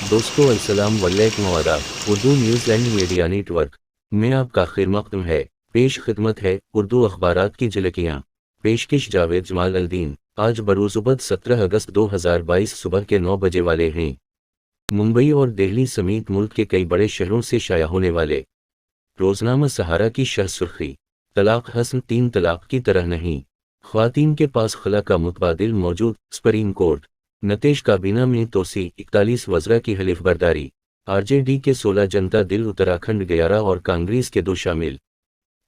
दोस्तों अस्सलाम वालेकुम आदाब। Urdu news and media network में आपका खैर मक़दम है। पेश खिदमत है उर्दू अखबारात की झलकियाँ। पेशकश जावेद जमाल अल-दीन। आज बरोज़ुबत 17 अगस्त 2022 सुबह के 9 बजे वाले हैं। मुंबई और दिल्ली समेत मुल्क के कई बड़े शहरों से शाया होने वाले रोज़नामा सहारा की शह सुर्खी, तलाक हसन 3 तलाक की तरह नहीं, ख्वातीन के पास खला का मुतबादिल मौजूद। सुप्रीम कोर्ट नतीज काबीना में तोसी 41 वज़रा की हलिफ बर्दारी। आरजेडी के 16 जनता दल उत्तराखंड 11 और कांग्रेस के 2 शामिल।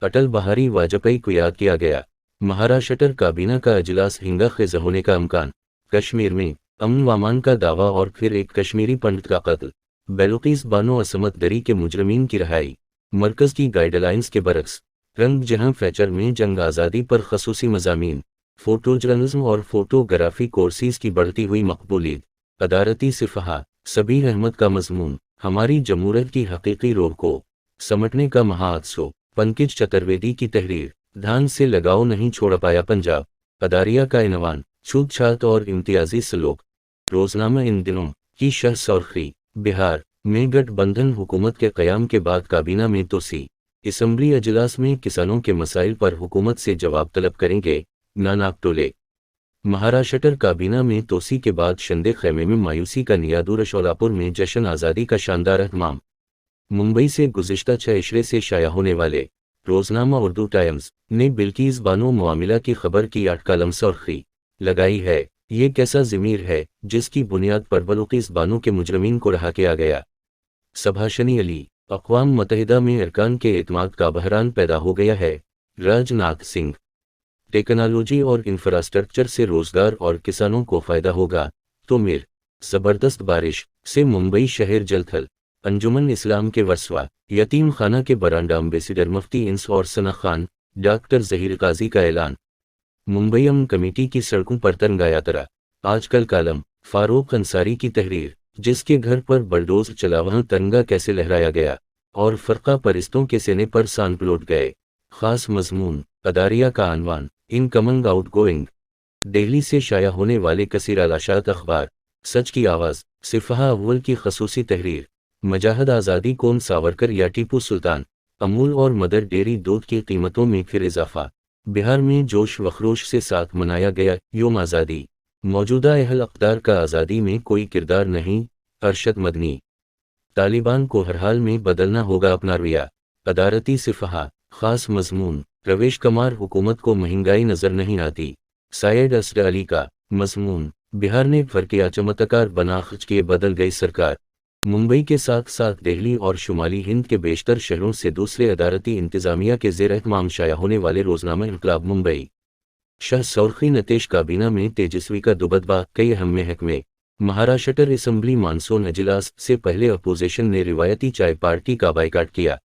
अटल बिहारी वाजपेयी को याद किया गया। महाराष्ट्र काबीना का अजलास हिंगा खेज होने का इम्कान। कश्मीर में अमन व अमान का दावा और फिर एक कश्मीरी पंडित का कत्ल। बेलुकीस बानो असमत दरी के मुजरमीन की रिहाई। मरकज़ की गाइडलाइंस के बरक्स रंग जहां फैचर में जंग आज़ादी पर खसूसी मज़ामीन। फ़ोटो जर्नलिज्म और फोटोग्राफी कोर्सेज की बढ़ती हुई मकबूलियत। अदालती सिफहा सबीर अहमद का मजमून, हमारी जमहूरियत की हकीकी रोह को समटने का महाहादसो। पंकज चतुर्वेदी की तहरीर, धान से लगाव नहीं छोड़ पाया पंजाब। अदारिया का इनवान, छूतछात और इम्तियाजी सलूक। रोज़नामा इन दिनों की शह सुर्खी, बिहार में गठबंधन हुकूमत के क़याम के बाद काबीना में तोसी। असम्बली अजलास में किसानों के मसाइल पर हुकूमत से जवाब तलब करेंगे ना नाकटोले। महाराष्ट्र काबीना में तोसी के बाद शंदे खेमे में मायूसी का नियादुर। शोलापुर में जश्न आज़ादी का शानदार अहतमाम। मुंबई से गुज़िश्ता 6 इशरे से शाया होने वाले रोज़नामा उर्दू टाइम्स ने बिल्कीस बानो मामला की खबर की 8 कलम सुर्खी लगाई है। ये कैसा ज़मीर है जिसकी बुनियाद पर बिल्कीस बानो के मुजरमीन को रहा किया गया। सभाषनी अली, अक़वाम मुत्तहिदा में अरकान के एतमाद का बहरान पैदा हो गया है। राजनाथ सिंह, टेक्नोलॉजी और इंफ्रास्ट्रक्चर से रोज़गार और किसानों को फ़ायदा होगा तो मिर ज़बरदस्त बारिश से मुंबई शहर जलथल। अंजुमन इस्लाम के वरसवा यतीम खाना के बरांडा एम्बेसडर मुफ्ती इंस और सना खान, डॉक्टर ज़हीर काजी का ऐलान। मुंबई अमन कमेटी की सड़कों पर तिरंगा यात्रा। आजकल कालम फारूक अंसारी की तहरीर, जिसके घर पर बलडोज चला वहाँ तिरंगा कैसे लहराया गया और फ़र्क़ा परिस्तों के सीने पर सान पलट गए। ख़ास मज़मून, अदारिया का अनवान, इनकमिंग आउटगोइंग। दिल्ली से शाया होने वाले कसीर अलाशात अखबार। सच की आवाज़, सिफ़हा अव्वल की खसूसी तहरीर। मजाहद आज़ादी कौन सावरकर या टीपू सुल्तान। अमूल और मदर डेयरी दूध की कीमतों में फिर इजाफा। बिहार में जोश व खरोश से साथ मनाया गया योम आज़ादी। मौजूदा अहल अक़दार का आज़ादी में कोई किरदार नहीं। अरशद मदनी, तालिबान को हर हाल में बदलना होगा अपना रवैया। अदालती सिफ़हा, ख़ास मज़मून, रवेश कुमार हुकूमत को महंगाई नज़र नहीं आती। सैयद असद अली का मज़मून, बिहार ने फ़र्क़िया चमत्कार बना खर्च किए बदल गई सरकार। मुंबई के साथ साथ दिल्ली और शुमाली हिंद के बेशतर शहरों से दूसरे अदालती इंतज़ामिया के ज़ेर एहतमाम शाया होने वाले रोज़नामा इनकलाब मुंबई। शह सुर्खी नतीज काबीना में तेजस्वी का दुबदबा, कई अहम महकमे। महाराष्ट्र असम्बली मानसून अजलास से पहले अपोजिशन ने रिवायती चाय पार्टी का बाइकाट किया।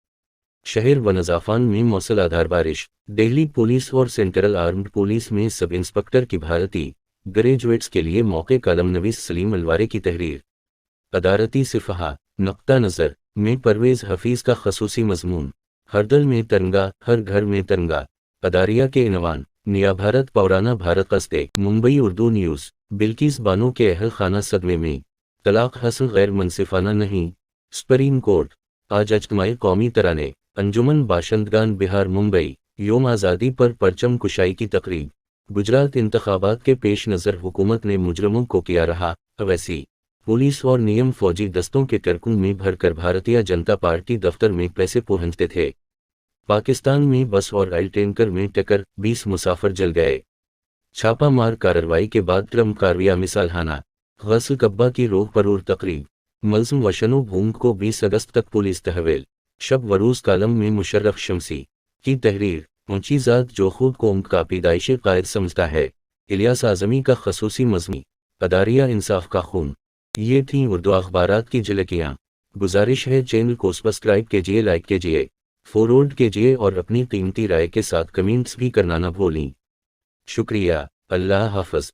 शहर व नज़ाफ़ान में मौसलाधार बारिश। दिल्ली पुलिस और सेंट्रल आर्म्ड पुलिस में सब इंस्पेक्टर की भारती ग्रेजुएट्स के लिए मौके कलम नवीस सलीम अलवारे की तहरीर। अदालती सिफ़हा, नक्ता नज़र में परवेज़ हफ़ीज़ का खसूसी मज़मून। हर दल में तिरंगा, हर घर में तिरंगा। अदारिया के इनवान, नया भारत पुराना भारत कस्ते। मुंबई उर्दू न्यूज़, बिल्कीस बानो के अहल खाना सदमे में, तलाक हसन गैर मुनसिफाना नहीं। सुप्रीम कोर्ट आज इज्तिमाई कौमी तराने। अंजुमन बाशिंदगान बिहार मुंबई, योम आज़ादी पर परचम कुशाई की तकरीब। गुजरात इंतखाबात के पेश नज़र हुकूमत ने मुजरमों को किया रहा अवैसी। पुलिस और नियम फौजी दस्तों के ट्रकों में भरकर भारतीय जनता पार्टी दफ्तर में पैसे पहुंचते थे। पाकिस्तान में बस और रेल टैंकर में टक्कर, 20 मुसाफिर जल गए। छापा मार कार्रवाई के बाद ट्रम्प कार्रवाई मिसालहाना। गस्ल कब्बा की रोक पर और तकरीब। मलज़म वशनु भूंग को 20 अगस्त तक पुलिस तहवील। शब वरूज़ कालम में मुशर्रफ शमसी की तहरीर, ऊंची ज़ात जो खुद कौम का पैदाइशी कायद समझता है। इलियास आज़मी का खसूसी मज़मी। अदारिया इंसाफ का खून। ये थीं उर्दू अखबारात की झलकियाँ। गुजारिश है चैनल को सब्सक्राइब कीजिए, लाइक कीजिए, फॉरवर्ड कीजिए और अपनी कीमती राय के साथ कमेंट्स भी करना न भूलें। शुक्रिया। अल्लाह हाफ़िज़।